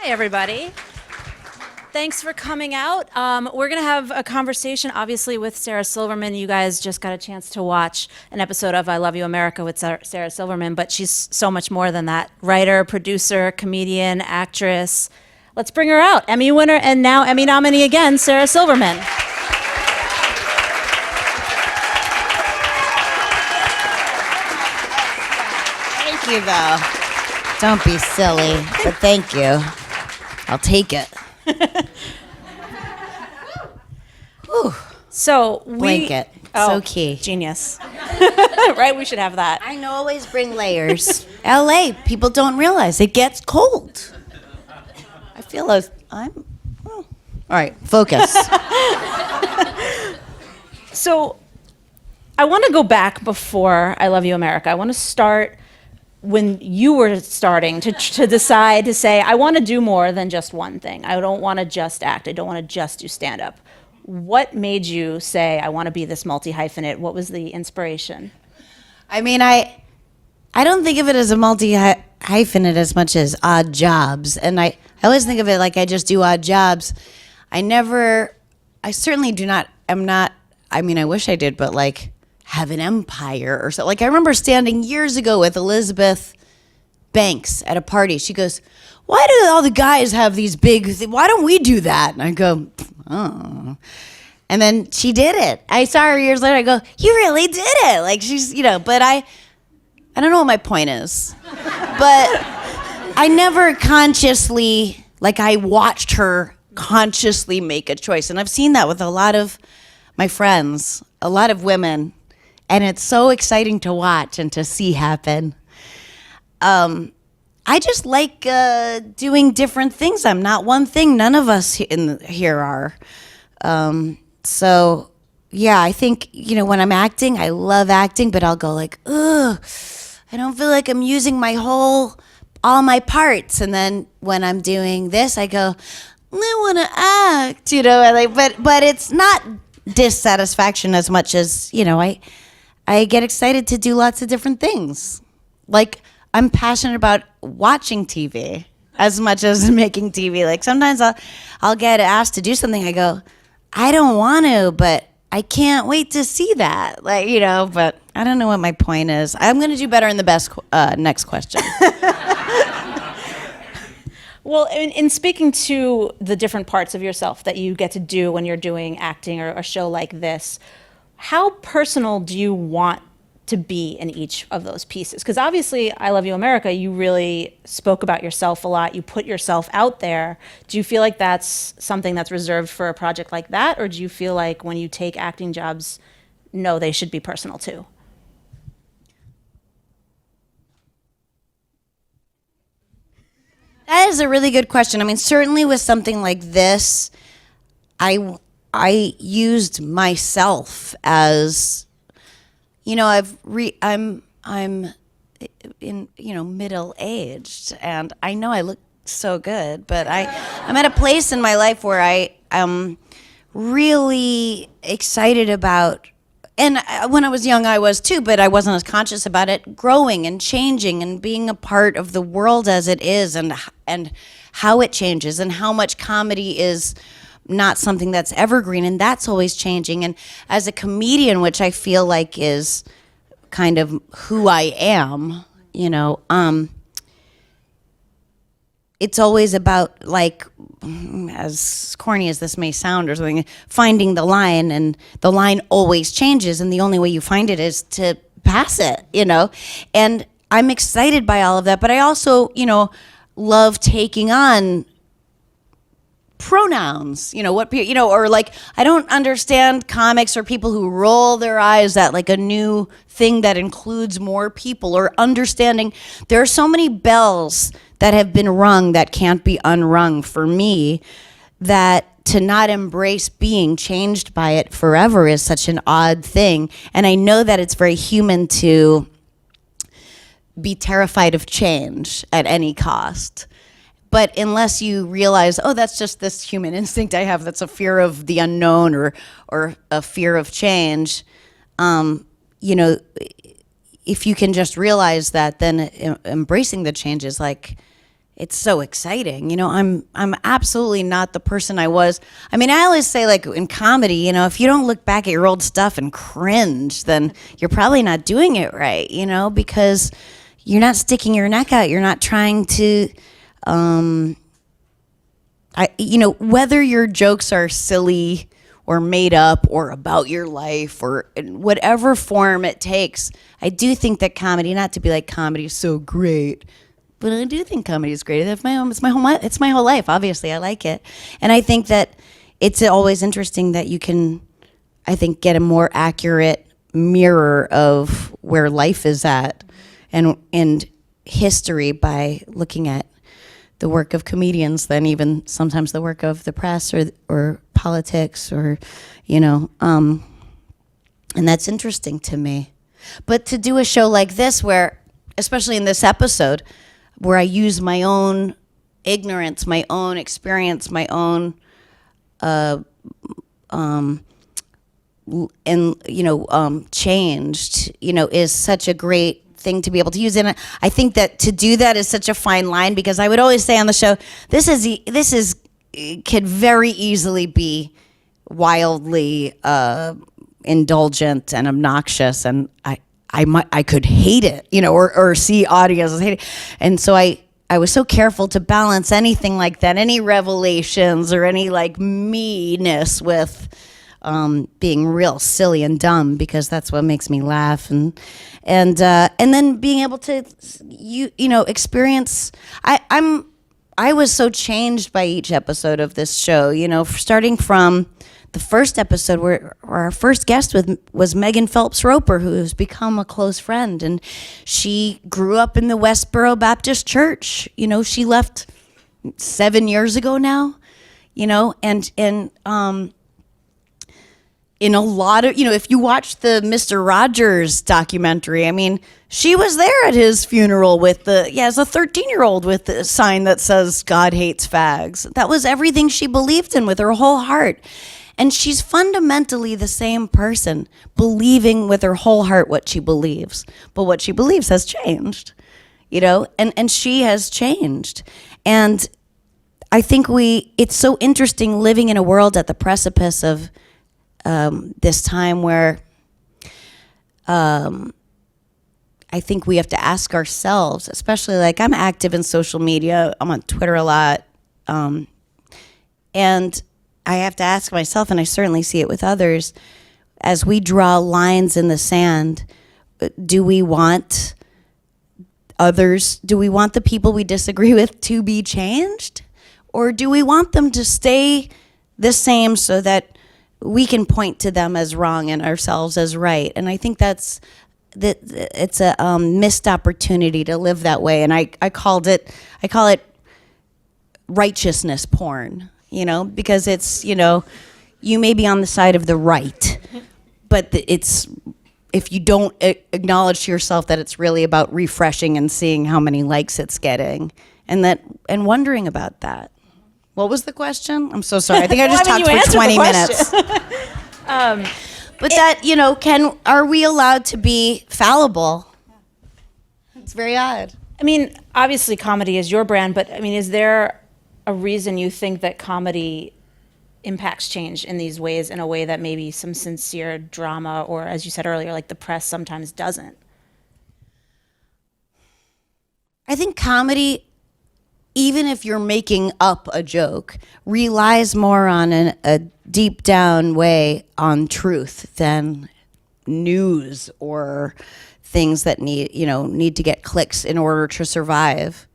Hi, everybody. Thanks for coming out. We're going to have a conversation, obviously, with Sarah Silverman. You guys just got a chance to watch an episode of I Love You, America with Sarah Silverman, but she's so much more than that. Writer, producer, comedian, actress. Let's bring her out. Emmy winner and now Emmy nominee again, Sarah Silverman. Thank you, though. Don't be silly, but thank you. I'll take it. So Blanket. So key. Genius. Right? We should have that. I know, always bring layers. LA, people don't realize it gets cold. I feel as all right, focus. So I want to go back before I Love You, America. I want to start when you were starting to decide to say, I want to do more than just one thing. I don't want to just act. I don't want to just do stand-up. What made you say, I want to be this multi-hyphenate? What was the inspiration? I mean, I don't think of it as a multi-hyphenate as much as odd jobs. And I always think of it like I just do odd jobs. I certainly do not, I wish I did, but like have an empire or so. Like I remember standing years ago with Elizabeth Banks at a party. She goes, why do all the guys have these why don't we do that? And I go, oh. And then she did it. I saw her years later. I go, you really did it. Like she's, but I don't know what my point is. But I never consciously, like I watched her consciously make a choice. And I've seen that with a lot of my friends, a lot of women. And it's so exciting to watch and to see happen. I just like doing different things. I'm not one thing. None of us here are. So, yeah, I think, when I'm acting, I love acting, but I'll go like, ugh, I don't feel like I'm using all my parts. And then when I'm doing this, I go, I want to act, but it's not dissatisfaction as much as, I get excited to do lots of different things. Like, I'm passionate about watching TV as much as making TV. Like, sometimes I'll get asked to do something. I go, I don't want to, but I can't wait to see that. Like, but I don't know what my point is. I'm going to do better in the next question. Well, in speaking to the different parts of yourself that you get to do when you're doing acting or a show like this, how personal do you want to be in each of those pieces? Because obviously, I Love You, America, you really spoke about yourself a lot. You put yourself out there. Do you feel like that's something that's reserved for a project like that? Or do you feel like when you take acting jobs, no, they should be personal too? That is a really good question. I mean, certainly with something like this, I used myself as, I'm in middle aged, and I know I look so good, but I'm at a place in my life where I am really excited about. And when I was young, I was too, but I wasn't as conscious about it, growing and changing and being a part of the world as it is and how it changes and how much comedy is not something that's evergreen, and that's always changing. And as a comedian, which I feel like is kind of who I am, it's always about, like, as corny as this may sound or something, finding the line, and the line always changes, and the only way you find it is to pass it, And I'm excited by all of that, but I also, love taking on pronouns, or like, I don't understand comics or people who roll their eyes at like a new thing that includes more people, or understanding there are so many bells that have been rung that can't be unrung for me, that to not embrace being changed by it forever is such an odd thing. And I know that it's very human to be terrified of change at any cost. But unless you realize, oh, that's just this human instinct I have, that's a fear of the unknown or a fear of change, if you can just realize that, then embracing the change is like, it's so exciting. You know, I'm absolutely not the person I was. I mean, I always say, like, in comedy, you know, if you don't look back at your old stuff and cringe, then you're probably not doing it right, you know, because you're not sticking your neck out. You're not trying to, you know, whether your jokes are silly or made up or about your life or in whatever form it takes, I do think that comedy, not to be like comedy is so great, but I do think comedy is great. It's my whole life. Obviously, I like it, and I think that it's always interesting that you can, I think, get a more accurate mirror of where life is at, and history by looking at the work of comedians than even sometimes the work of the press or politics or, you know, and that's interesting to me. But to do a show like this where, especially in this episode, where I use my own ignorance, my own experience, my own, changed, you know, is such a great thing to be able to use. And I think that to do that is such a fine line, because I would always say on the show, this could very easily be wildly indulgent and obnoxious, and I could hate it, you know, or see audiences hate it. And so I was so careful to balance anything like that, any revelations or any like meanness with being real silly and dumb, because that's what makes me laugh, and then being able to you know experience. I was so changed by each episode of this show, you know, starting from the first episode where our first guest was Megan Phelps Roper, who has become a close friend, and she grew up in the Westboro Baptist Church. You know, she left 7 years ago now, you know, and in a lot of, you know, if you watch the Mr. Rogers documentary, I mean, she was there at his funeral with as a 13-year-old with the sign that says God hates fags. That was everything she believed in with her whole heart. And she's fundamentally the same person, believing with her whole heart what she believes. But what she believes has changed, you know, and she has changed. And I think it's so interesting living in a world at the precipice of this time where I think we have to ask ourselves, especially like I'm active in social media, I'm on Twitter a lot, and I have to ask myself, and I certainly see it with others, as we draw lines in the sand, do we want the people we disagree with to be changed? Or do we want them to stay the same so that we can point to them as wrong and ourselves as right? And I think it's a missed opportunity to live that way. And I call it righteousness porn, you know, because it's, you know, you may be on the side of the right, but it's, if you don't acknowledge to yourself that it's really about refreshing and seeing how many likes it's getting, and wondering about that. What was the question? I'm so sorry. I think I just talked for 20 minutes. But that, you know, are we allowed to be fallible? It's very odd. I mean, obviously comedy is your brand, but I mean, is there a reason you think that comedy impacts change in these ways, in a way that maybe some sincere drama, or as you said earlier, like the press sometimes doesn't? I think comedy, even if you're making up a joke, relies more on a deep down way on truth than news or things that need to get clicks in order to survive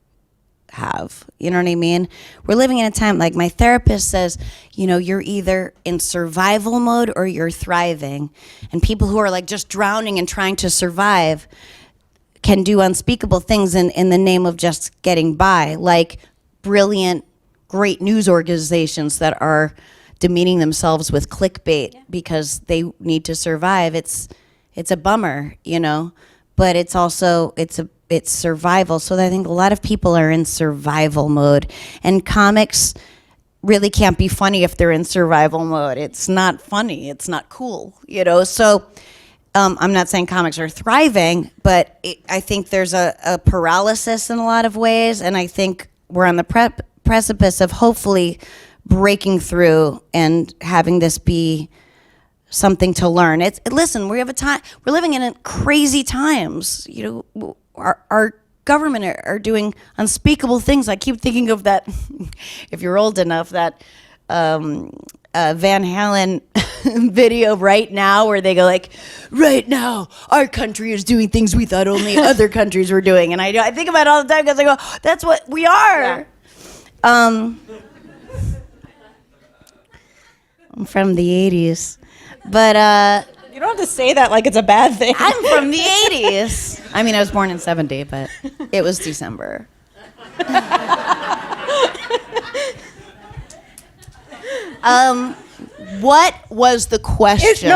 have. You know what I mean? We're living in a time, like my therapist says, you know, you're either in survival mode or you're thriving. And people who are like just drowning and trying to survive can do unspeakable things in the name of just getting by, like brilliant, great news organizations that are demeaning themselves with clickbait because they need to survive. It's a bummer, you know, but it's also, it's survival. So I think a lot of people are in survival mode, and comics really can't be funny if they're in survival mode. It's not funny. It's not cool, you know? So I'm not saying comics are thriving, but I think there's a paralysis in a lot of ways. And I think we're on the precipice of hopefully breaking through and having this be something to learn. Listen, we have a time, we're living in crazy times. You know, our government are doing unspeakable things. I keep thinking of that, if you're old enough, that Van Halen video Right Now, where they go like, right now, our country is doing things we thought only other countries were doing. And I think about it all the time because I go, that's what we are. Yeah. I'm from the 80s. But you don't have to say that like it's a bad thing. I'm from the 80s. I mean, I was born in 70, but it was December. What was the question?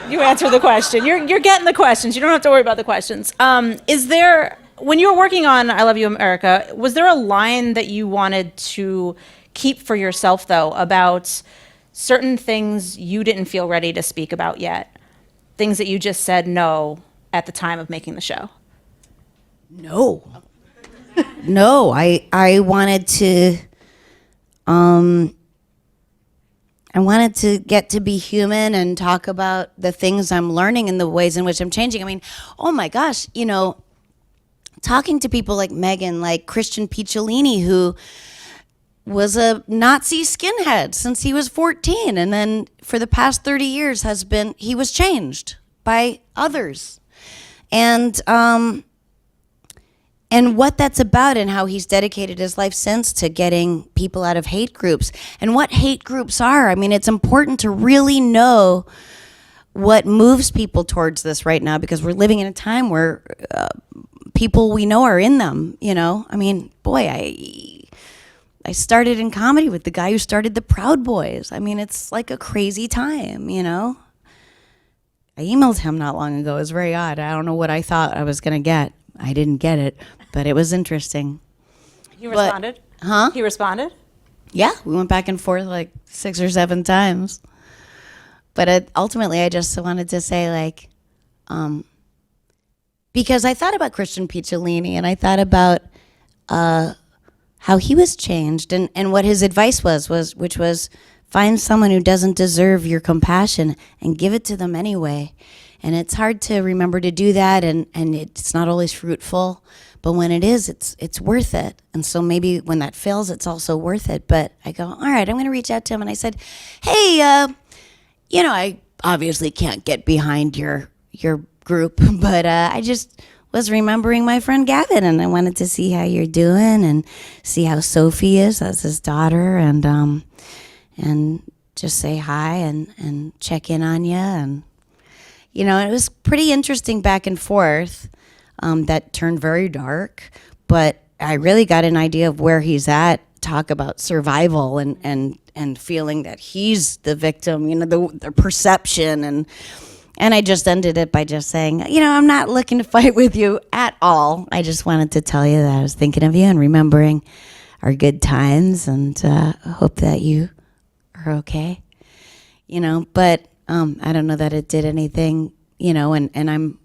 You answered the question. You're getting the questions. You don't have to worry about the questions. Is there, when you were working on I Love You, America, was there a line that you wanted to keep for yourself, though, about certain things you didn't feel ready to speak about yet? Things that you just said no at the time of making the show? No. No, I wanted to get to be human and talk about the things I'm learning and the ways in which I'm changing. I mean, oh my gosh, you know, talking to people like Megan, like Christian Picciolini, who was a Nazi skinhead since he was 14, and then for the past 30 years he was changed by others. And what that's about and how he's dedicated his life since to getting people out of hate groups and what hate groups are. I mean, it's important to really know what moves people towards this right now, because we're living in a time where people we know are in them, you know? I mean, boy, I started in comedy with the guy who started the Proud Boys. I mean, it's like a crazy time, you know? I emailed him not long ago. It was very odd. I don't know what I thought I was going to get. I didn't get it, but it was interesting. He responded? Huh? He responded? Yeah, we went back and forth like 6 or 7 times. But ultimately, I just wanted to say, like, because I thought about Christian Picciolini, and I thought about how he was changed, and what his advice which was find someone who doesn't deserve your compassion and give it to them anyway. And it's hard to remember to do that, and it's not always fruitful. But when it is, it's worth it. And so maybe when that fails, it's also worth it. But I go, all right, I'm going to reach out to him. And I said, hey, you know, I obviously can't get behind your group, but I just was remembering my friend Gavin, and I wanted to see how you're doing and see how Sophie is as his daughter, and just say hi and check in on you. And you know, it was pretty interesting back and forth that turned very dark, but I really got an idea of where he's at, talk about survival and feeling that he's the victim, you know, the perception. And I just ended it by just saying, you know, I'm not looking to fight with you at all. I just wanted to tell you that I was thinking of you and remembering our good times, and hope that you are okay, you know, but I don't know that it did anything, you know, and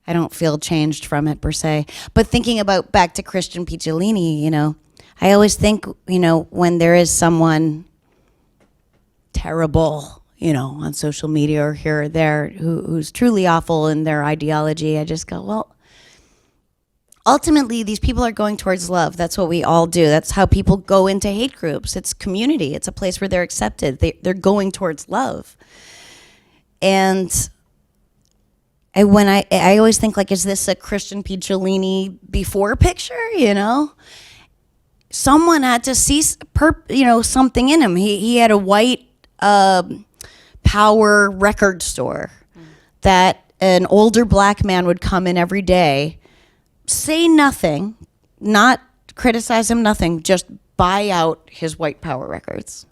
I don't feel changed from it per se. But thinking about back to Christian Picciolini, you know, I always think, you know, when there is someone terrible, you know, on social media or here or there who's truly awful in their ideology, I just go, well, ultimately, these people are going towards love. That's what we all do. That's how people go into hate groups. It's community. It's a place where they're accepted. They're going towards love. And I always think, like, is this a Christian Picciolini before picture, you know? Someone had to see, you know, something in him. He had a white power record store that an older black man would come in every day, say nothing, not criticize him, nothing, just buy out his white power records.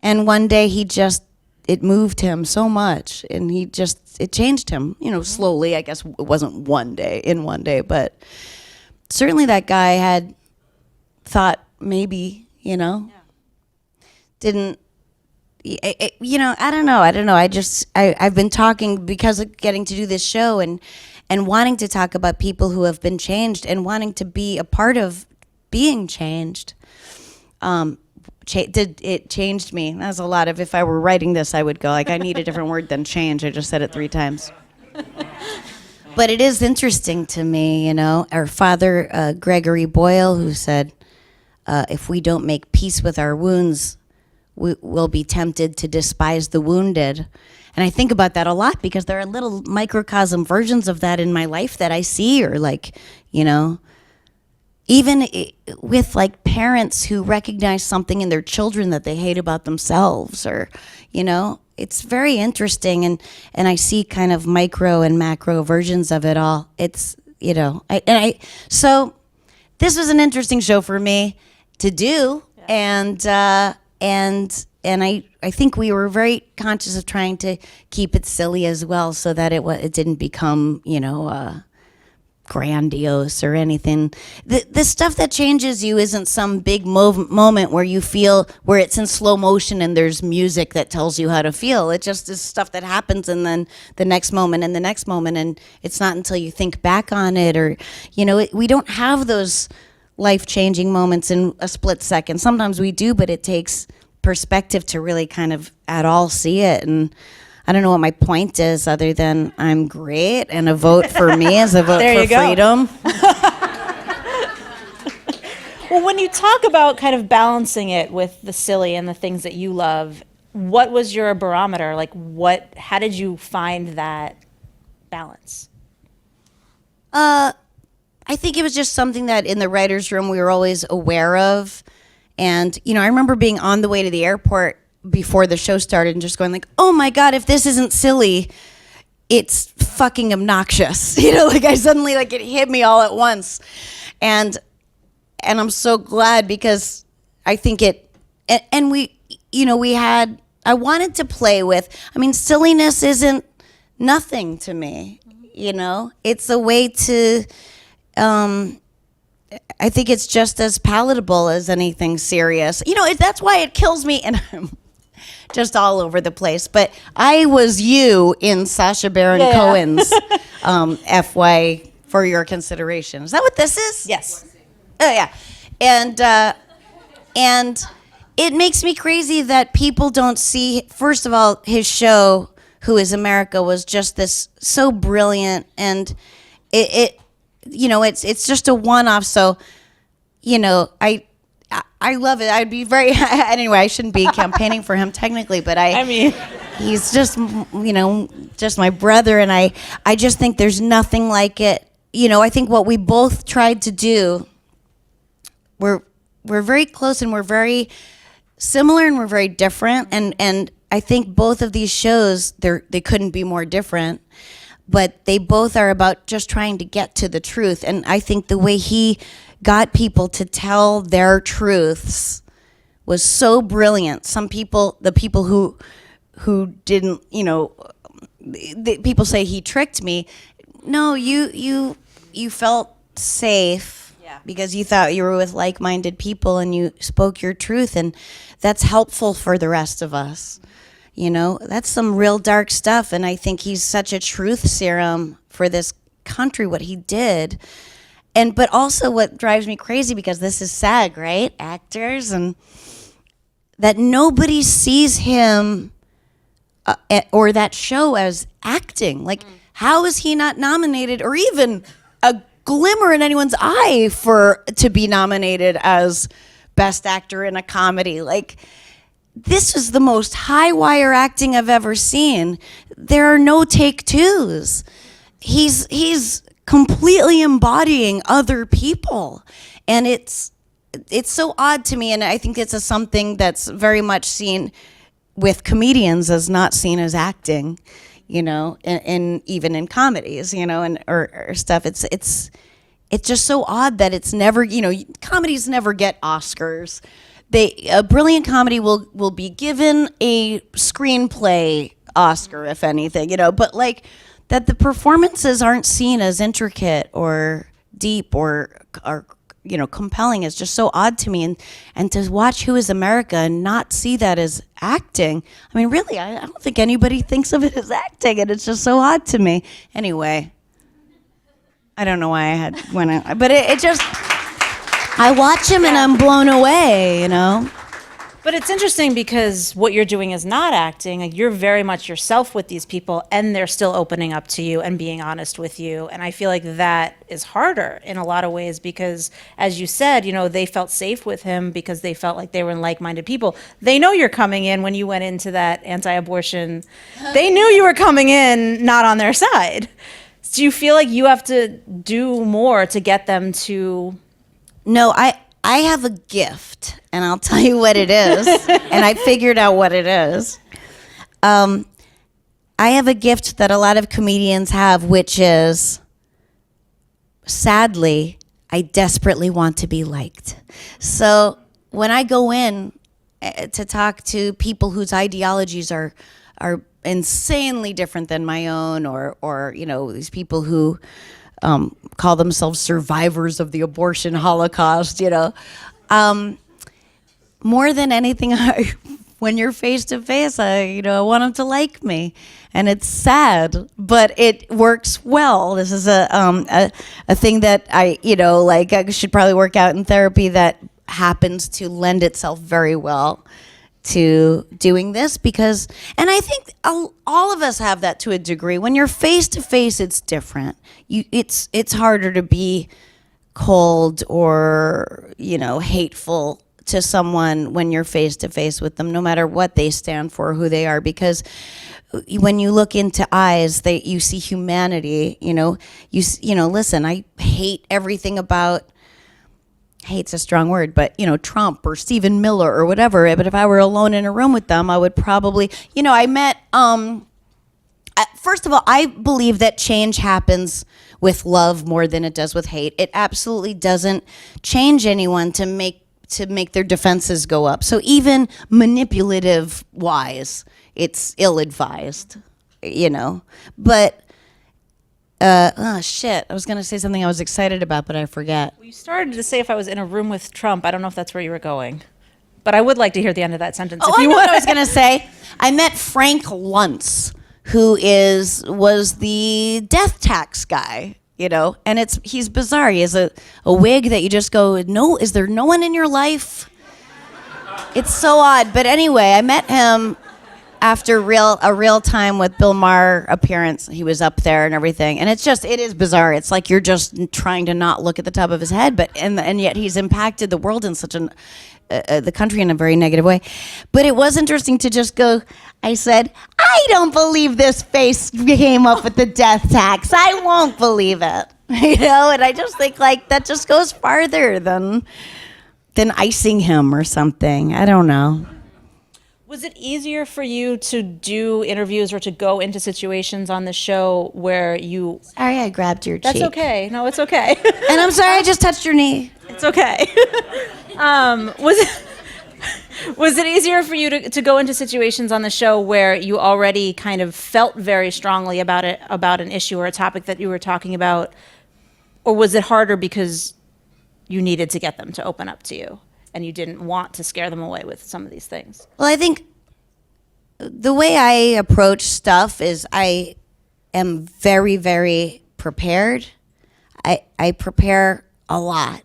And one day it moved him so much, and it changed him, you know, slowly. I guess it wasn't one day, but certainly that guy had thought maybe, you know, didn't, you know, I don't know. I've been talking because of getting to do this show, and and wanting to talk about people who have been changed and wanting to be a part of being changed. It changed me. That's a lot of, if I were writing this, I would go like, I need a different word than change. I just said it 3 times. But it is interesting to me, our father, Gregory Boyle, who said, if we don't make peace with our wounds, we'll be tempted to despise the wounded. And I think about that a lot because there are little microcosm versions of that in my life that I see, or even with like parents who recognize something in their children that they hate about themselves, or, it's very interesting. And I see kind of micro and macro versions of it all. It's, so this was an interesting show for me to do. Yeah. And I think we were very conscious of trying to keep it silly as well, so that it didn't become, grandiose or anything. The stuff that changes you isn't some big moment where you feel, where it's in slow motion and there's music that tells you how to feel. It just is stuff that happens, and then the next moment and the next moment, and it's not until you think back on it, or, we don't have those life-changing moments in a split second. Sometimes we do, but it takes perspective to really kind of at all see it. And I don't know what my point is, other than I'm great, and a vote for me is a vote for freedom. Well, when you talk about kind of balancing it with the silly and the things that you love, what was your barometer? Like, how did you find that balance? I think it was just something that in the writer's room we were always aware of. And, I remember being on the way to the airport before the show started and just going like, oh my God, if this isn't silly, it's fucking obnoxious. I suddenly, it hit me all at once. And I'm so glad, because I think I wanted to play with, silliness isn't nothing to me, it's a way to, I think it's just as palatable as anything serious. That's why it kills me, and I'm just all over the place. But I was you in Sacha Baron Cohen's FY for your consideration. Is that what this is? Yes. Oh, yeah. And it makes me crazy that people don't see, first of all, his show, Who is America, was just this so brilliant, and it's just a one-off. So, I love it. I'd be very, anyway, I shouldn't be campaigning for him technically, but he's just, just my brother. And I just think there's nothing like it. I think what we both tried to do, we're very close, and we're very similar, and we're very different. And I think both of these shows, they couldn't be more different. But they both are about just trying to get to the truth. And I think the way he got people to tell their truths was so brilliant. Some people, the people who didn't, the people say he tricked me. No, you felt safe, because you thought you were with like-minded people, and you spoke your truth, and that's helpful for the rest of us. That's some real dark stuff, and I think he's such a truth serum for this country, what he did. But also what drives me crazy, because this is SAG, right? Actors, and that nobody sees him or that show as acting. Like, how is he not nominated, or even a glimmer in anyone's eye to be nominated as Best Actor in a Comedy? Like, this is the most high wire acting I've ever seen. There are no take twos. He's completely embodying other people, and it's so odd to me. And I think it's something that's very much seen with comedians as not seen as acting, and even in comedies, or stuff. It's just so odd that it's never, comedies never get Oscars. A brilliant comedy will be given a screenplay Oscar, if anything, but that the performances aren't seen as intricate or deep or compelling is just so odd to me. And to watch Who is America and not see that as acting, really, I don't think anybody thinks of it as acting, and it's just so odd to me. Anyway. I don't know why I had went in, but it just, I watch him and I'm blown away, you know? But it's interesting because what you're doing is not acting. Like, you're very much yourself with these people, and they're still opening up to you and being honest with you. And I feel like that is harder in a lot of ways because, as you said, you know, they felt safe with him because they felt like they were like-minded people. They know you're coming in when you went into that anti-abortion. They knew you were coming in not on their side. Do you feel like you have to do more to get them to... No, I have a gift, and I'll tell you what it is. And I figured out what it is. I have a gift that a lot of comedians have, which is, sadly, I desperately want to be liked. So when I go in to talk to people whose ideologies are insanely different than my own, or you know, these people who call themselves survivors of the abortion Holocaust, you know. More than anything, when you're face to face, I want them to like me, and it's sad, but it works well. This is a thing that I should probably work out in therapy that happens to lend itself very well to doing this because, and I think all of us have that to a degree. When you're face to face, it's different. It's harder to be cold or hateful to someone when you're face to face with them, no matter what they stand for, who they are, because when you look into eyes, you see humanity. Listen, I hate everything about. Hate's a strong word, but Trump or Stephen Miller or whatever. But if I were alone in a room with them, I would probably, I met. First of all, I believe that change happens with love more than it does with hate. It absolutely doesn't change anyone to make their defenses go up. So even manipulative wise, it's ill-advised, But shit, I was gonna say something I was excited about, but I forget. You started to say if I was in a room with Trump. I don't know if that's where you were going, but I would like to hear the end of that sentence. Oh, if you I know want. what I was gonna say. I met Frank Luntz, who was the death tax guy, and he's bizarre. He has a wig that you just go, no, is there no one in your life? It's so odd. But anyway, I met him after a real time with Bill Maher appearance. He was up there and everything, and it is bizarre. It's like you're just trying to not look at the top of his head, but and yet he's impacted the world in such the country in a very negative way. But it was interesting to just go. I said, I don't believe this face came up with the death tax. I won't believe it, And I just think like that just goes farther than icing him or something. I don't know. Was it easier for you to do interviews or to go into situations on the show where you... Sorry, I grabbed your cheek. That's okay. No, it's okay. And I'm sorry I just touched your knee. It's okay. Was it easier for you to go into situations on the show where you already kind of felt very strongly about an issue or a topic that you were talking about? Or was it harder because you needed to get them to open up to you? And you didn't want to scare them away with some of these things? Well, I think the way I approach stuff is I am very, very prepared. I prepare a lot.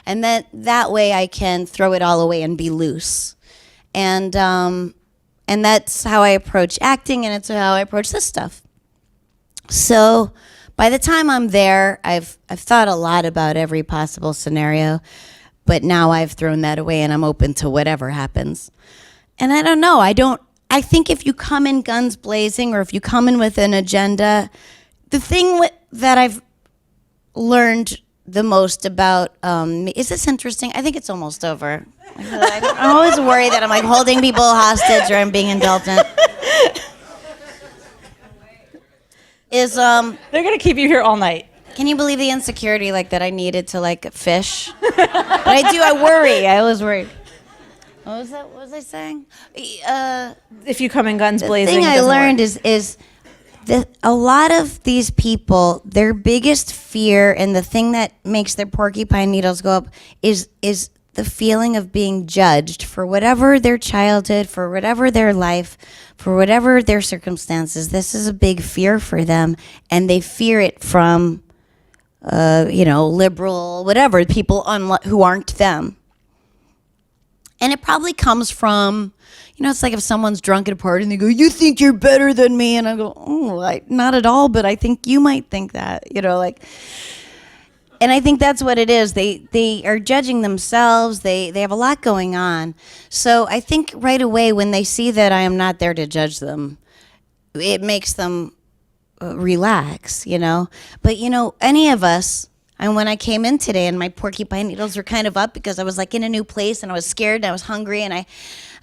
And that way I can throw it all away and be loose. And that's how I approach acting, and it's how I approach this stuff. So by the time I'm there, I've thought a lot about every possible scenario. But now I've thrown that away and I'm open to whatever happens. And I don't know. I think if you come in guns blazing or if you come in with an agenda, the thing that I've learned the most about, is this interesting? I think it's almost over. I'm always worried that I'm like holding people hostage or I'm being indulgent. They're going to keep you here all night. Can you believe the insecurity like that I needed to like fish? But I worry. I always worry. What was that? What was I saying? If you come in guns blazing, the thing I learned is that a lot of these people, their biggest fear and the thing that makes their porcupine needles go up is the feeling of being judged for whatever their childhood, for whatever their life, for whatever their circumstances. This is a big fear for them, and they fear it from liberal, whatever, people who aren't them. And it probably comes from, it's like if someone's drunk at a party and they go, "You think you're better than me?" And I go, "Oh, not at all, but I think you might think that," And I think that's what it is. They are judging themselves. They have a lot going on. So I think right away when they see that I am not there to judge them, it makes them relax, But, any of us, and when I came in today and my porcupine needles were kind of up because I was like in a new place and I was scared and I was hungry and I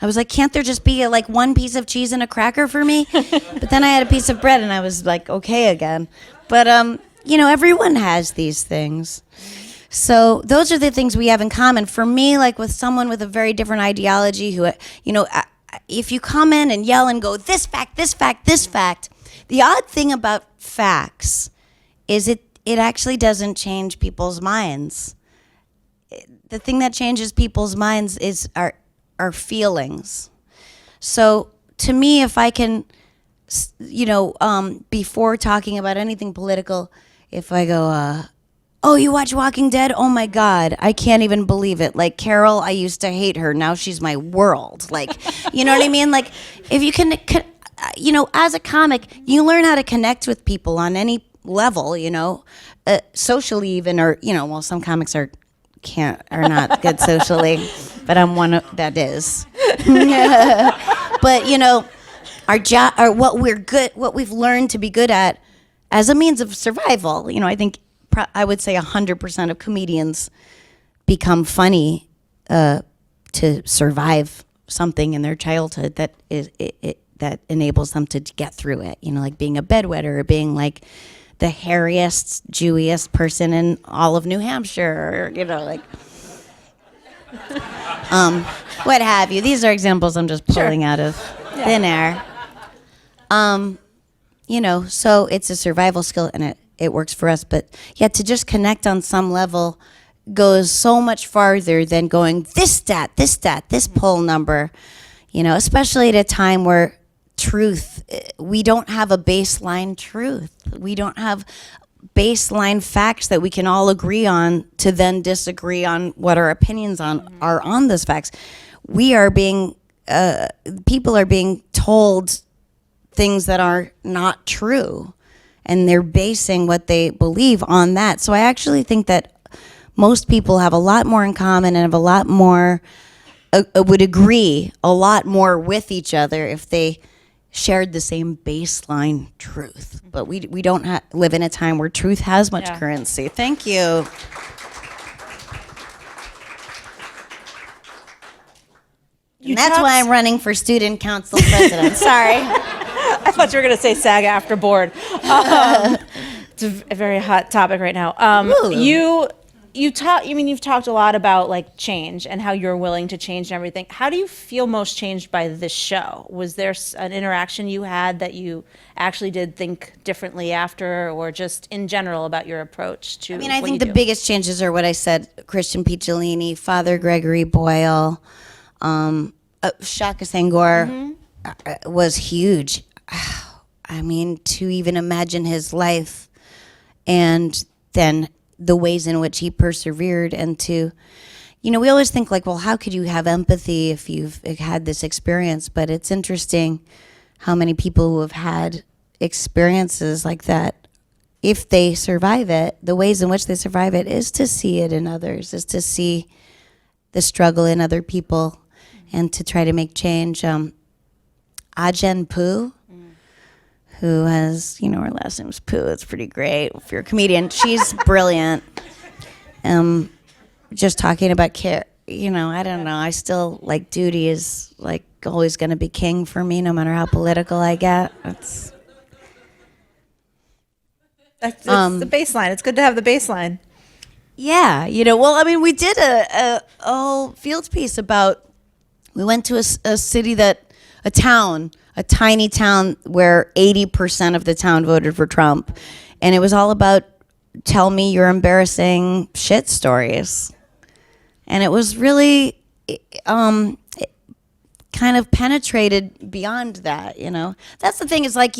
was like, can't there just be like one piece of cheese and a cracker for me? But then I had a piece of bread and I was like, okay again. But, everyone has these things. So those are the things we have in common. For me, like with someone with a very different ideology who, if you come in and yell and go, this fact, this fact, this fact, the odd thing about facts is it actually doesn't change people's minds. The thing that changes people's minds is our feelings. So to me, if I can, before talking about anything political, if I go, "Oh, you watch Walking Dead? Oh my God, I can't even believe it. Like Carol, I used to hate her. Now she's my world." Like, you know what I mean? Like, if you can, as a comic, you learn how to connect with people on any level, socially even, or, some comics are not good socially, but I'm one of that is. But, our job, or what we've learned to be good at as a means of survival. I think I would say 100% of comedians become funny to survive something in their childhood that that enables them to get through it. Like being a bedwetter or being like the hairiest, Jewiest person in all of New Hampshire, or, what have you. These are examples I'm just pulling out of thin air. So it's a survival skill and it works for us. But to just connect on some level goes so much farther than going this stat, this poll number, especially at a time where truth, we don't have a baseline truth. We don't have baseline facts that we can all agree on to then disagree on what our opinions are on those facts. We are being, people are being told things that are not true, and they're basing what they believe on that. So I actually think that most people have a lot more in common and have a lot more, would agree a lot more with each other if they shared the same baseline truth. But we don't live in a time where truth has much currency. Thank you. And that's why I'm running for student council president. Sorry. I thought you were going to say SAG-AFTRA board. It's a very hot topic right now. You've talked a lot about like change and how you're willing to change and everything. How do you feel most changed by this show? Was there an interaction you had that you actually did think differently after, or just in general about your approach to? I think the biggest changes are what I said: Christian Picciolini, Father Gregory Boyle, Shaka Sangor was huge. To even imagine his life and then the ways in which he persevered, and to, we always think like, well, how could you have empathy if you've had this experience? But it's interesting how many people who have had experiences like that, if they survive it, the ways in which they survive it is to see it in others, is to see the struggle in other people and to try to make change. Ajen Poo, who has, her last name's Poo. It's pretty great. If you're a comedian, she's brilliant. Just talking about care, I don't know. I still, like, duty is, like, always going to be king for me, no matter how political I get. That's the baseline. It's good to have the baseline. Yeah. We did a whole field piece about, we went to a city a tiny town where 80% of the town voted for Trump. And it was all about tell me your embarrassing shit stories. And it was really kind of penetrated beyond that, That's the thing, is like,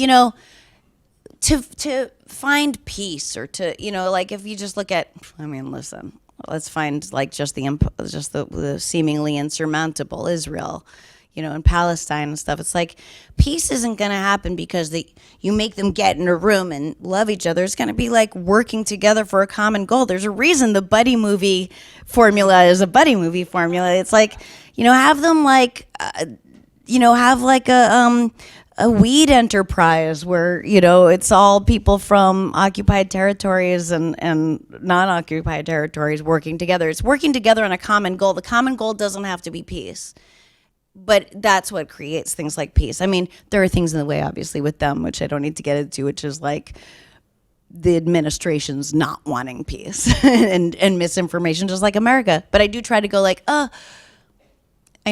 to find peace, or to, like, if you just look at, I mean, listen, let's find like just the seemingly insurmountable Israel, and Palestine and stuff. It's like peace isn't going to happen because you make them get in a room and love each other. It's going to be like working together for a common goal. There's a reason the buddy movie formula is a buddy movie formula. It's like, have them like, have like a weed enterprise where, it's all people from occupied territories and non-occupied territories working together. It's working together on a common goal. The common goal doesn't have to be peace, but that's what creates things like peace. I mean, there are things in the way, obviously, with them, which I don't need to get into, which is like the administration's not wanting peace and misinformation, just like America. But I do try to go like, I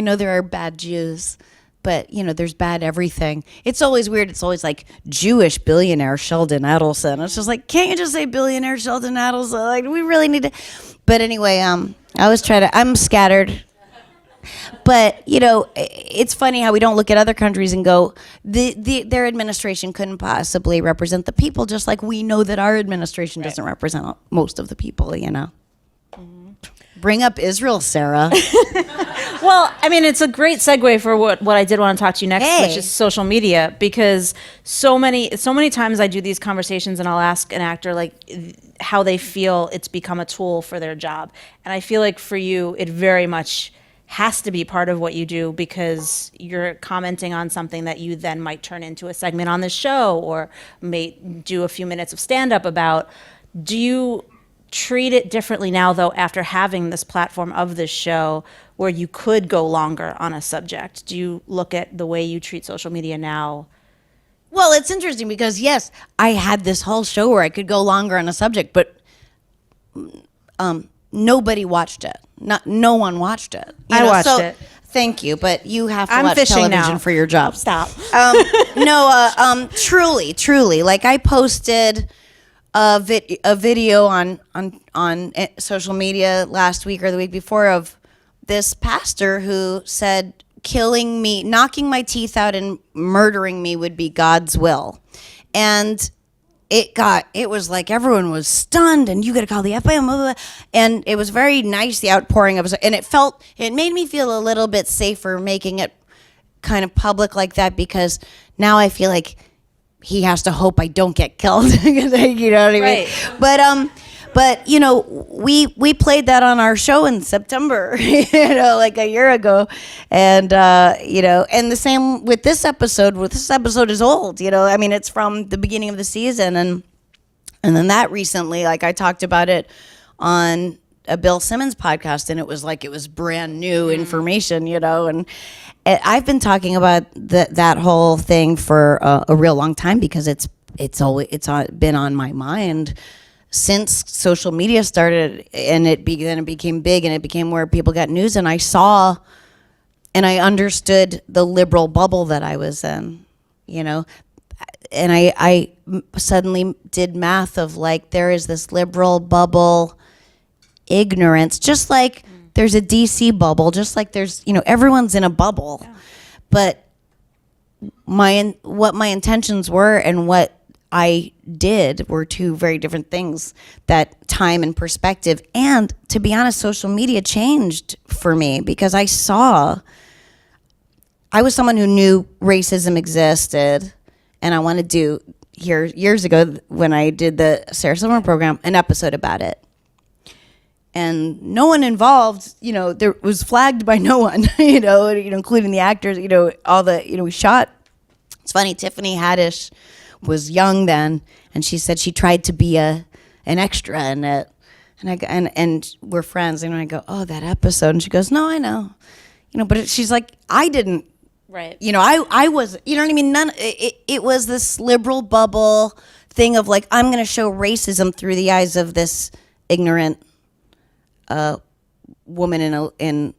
know there are bad Jews, but, there's bad everything. It's always weird. It's always like Jewish billionaire Sheldon Adelson. It's just like, can't you just say billionaire Sheldon Adelson? Like, we really need to. But anyway, I'm scattered. But, it's funny how we don't look at other countries and go, their administration couldn't possibly represent the people, just like we know that our administration doesn't represent most of the people, Mm-hmm. Bring up Israel, Sarah. Well, I mean, it's a great segue for what I did want to talk to you next, which is social media, because so many times I do these conversations and I'll ask an actor like how they feel it's become a tool for their job. And I feel like for you, it very much has to be part of what you do because you're commenting on something that you then might turn into a segment on the show or may do a few minutes of stand-up about. Do you treat it differently now, though, after having this platform of this show where you could go longer on a subject? Do you look at the way you treat social media now? Well, it's interesting because, yes, I had this whole show where I could go longer on a subject, but nobody watched it. No one watched it. I watched it. Thank you, but you have to I'm watch fishing television now. for your job. Stop. Truly. Like, I posted a video on social media last week or the week before of this pastor who said killing me, knocking my teeth out and murdering me would be God's will. And it was like everyone was stunned and you got to call the FBI, blah, blah, blah. And it was very nice, the outpouring of it. And it made me feel a little bit safer making it kind of public like that, because now I feel like he has to hope I don't get killed. You know what I mean? Right. But we played that on our show in September, like a year ago, and and the same with this episode. This episode is old, I mean, it's from the beginning of the season, and then that recently, like, I talked about it on a Bill Simmons podcast, and it was brand new information, and I've been talking about that whole thing for a real long time, because it's been on my mind since social media started, and then it became big, and it became where people got news, and I saw and I understood the liberal bubble that I was in, and I suddenly did math of like, there is this liberal bubble ignorance, just like there's a DC bubble, just like there's, everyone's in a bubble. Yeah. But what my intentions were and what I did were two very different things, that time and perspective. And to be honest, social media changed for me, because I was someone who knew racism existed, and I wanted to do, years ago when I did the Sarah Silverman program, an episode about it. And no one involved, there was flagged by no one, including the actors, we shot. It's funny, Tiffany Haddish was young then, and she said she tried to be an extra in it, and we're friends, and I go, oh, that episode, and she goes, no, I know, but she's like, I didn't, right, I was, you know what I mean, it was this liberal bubble thing of like, I'm going to show racism through the eyes of this ignorant woman in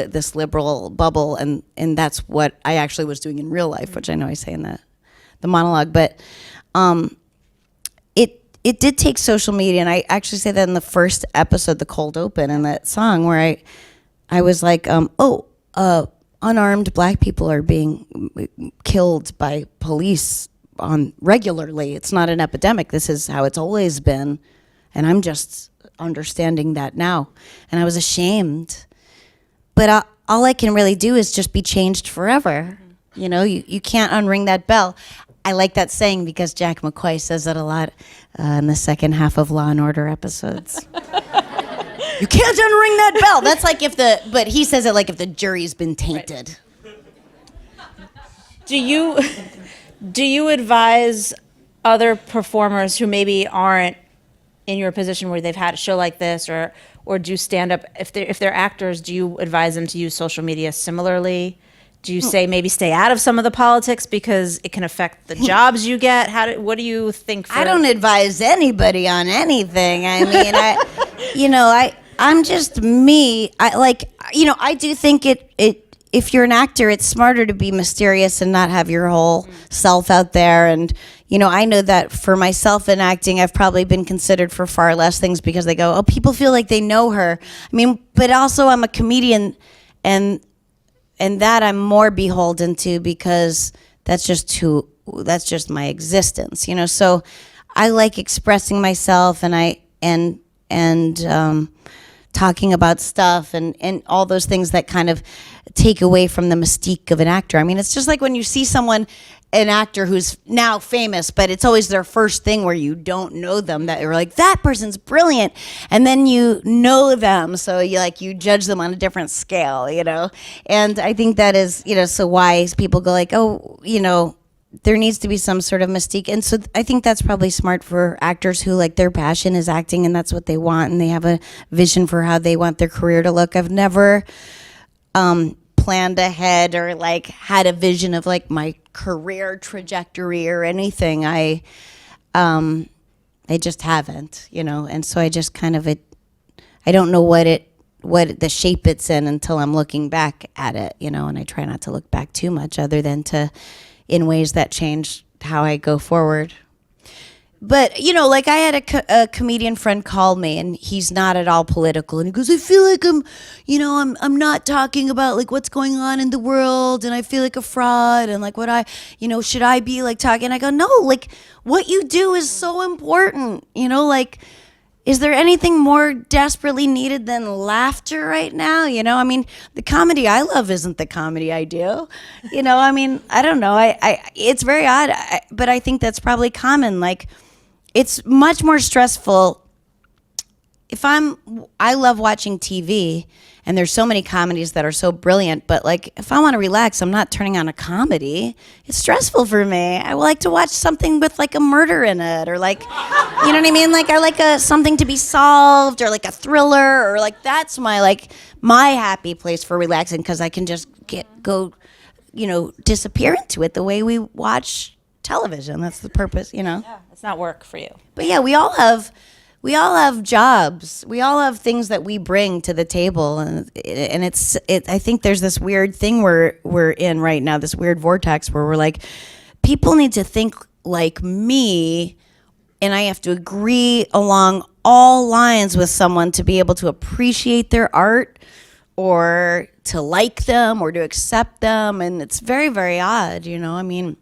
this liberal bubble, and that's what I actually was doing in real life, which I know I say in the monologue, but it did take social media, and I actually say that in the first episode, the cold open, in that song where I was like, unarmed black people are being killed by police on regularly. It's not an epidemic. This is how it's always been. And I'm just understanding that now. And I was ashamed. But all I can really do is just be changed forever. You know, you can't unring that bell. I like that saying because Jack McCoy says it a lot in the second half of Law and Order episodes. You can't unring that bell. That's like but he says it like if the jury's been tainted. Right. Do you advise other performers who maybe aren't in your position where they've had a show like this or do stand up, if they're actors, do you advise them to use social media similarly? Do you say maybe stay out of some of the politics because it can affect the jobs you get? What do you think? I don't advise anybody on anything. I mean, I'm just me. I do think if you're an actor, it's smarter to be mysterious and not have your whole self out there. And, I know that for myself in acting, I've probably been considered for far less things because they go, oh, people feel like they know her. I mean, but also I'm a comedian and that I'm more beholden to because that's just my existence, So I like expressing myself and talking about stuff and all those things that kind of take away from the mystique of an actor. I mean, it's just like when you see an actor who's now famous, but it's always their first thing where you don't know them, that you're like, that person's brilliant. And then you know them, so you judge them on a different scale, And I think that is, so why people go like, oh, there needs to be some sort of mystique. And so I think that's probably smart for actors who their passion is acting and that's what they want and they have a vision for how they want their career to look. I've never planned ahead or had a vision of my career trajectory or anything. I just haven't, and so I just kind of I don't know what the shape it's in until I'm looking back at it, and I try not to look back too much other than in ways that change how I go forward. But, I had a comedian friend call me, and he's not at all political. And he goes, I feel like I'm not talking about, what's going on in the world, and I feel like a fraud, and, should I be, talking? And I go, no, what you do is so important, is there anything more desperately needed than laughter right now? I mean, the comedy I love isn't the comedy I do. I mean, I don't know. It's very odd, but I think that's probably common. It's much more stressful I love watching TV, and there's so many comedies that are so brilliant, but if I want to relax, I'm not turning on a comedy. It's stressful for me. I like to watch something with a murder in it, or you know what I mean? I like something to be solved, or a thriller, or that's my happy place for relaxing, because I can just go disappear into it the way we watch television. That's the purpose, Yeah, it's not work for you. But yeah, we all have jobs. We all have things that we bring to the table, and I think there's this weird thing we're in right now, this weird vortex where we're people need to think like me, and I have to agree along all lines with someone to be able to appreciate their art or to like them or to accept them, and it's very, very odd, I mean,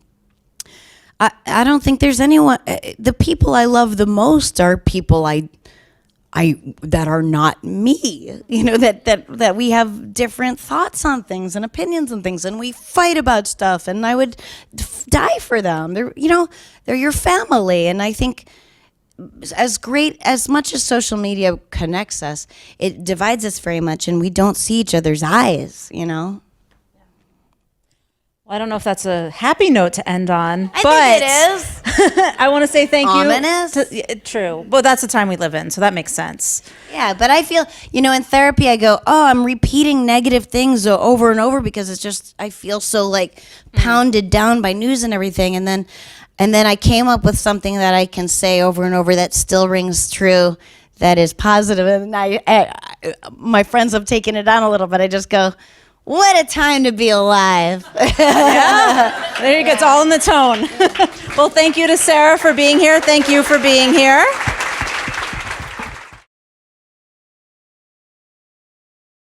I don't think there's anyone. The people I love the most are people I that are not me. That we have different thoughts on things and opinions on things, and we fight about stuff. And I would die for them. They're your family, and I think as much as social media connects us, it divides us very much, and we don't see each other's eyes. Well, I don't know if that's a happy note to end on, I think it is. I want to say thank Ominous? you. True. But that's the time we live in, so that makes sense. Yeah, but I feel, in therapy I go, oh, I'm repeating negative things over and over because it's just, I feel so pounded down by news and everything. And then I came up with something that I can say over and over that still rings true, that is positive. And my friends have taken it on a little bit. I just go, what a time to be alive. Yeah. There you go. It's all in the tone. Well, thank you to Sarah for being here. Thank you for being here.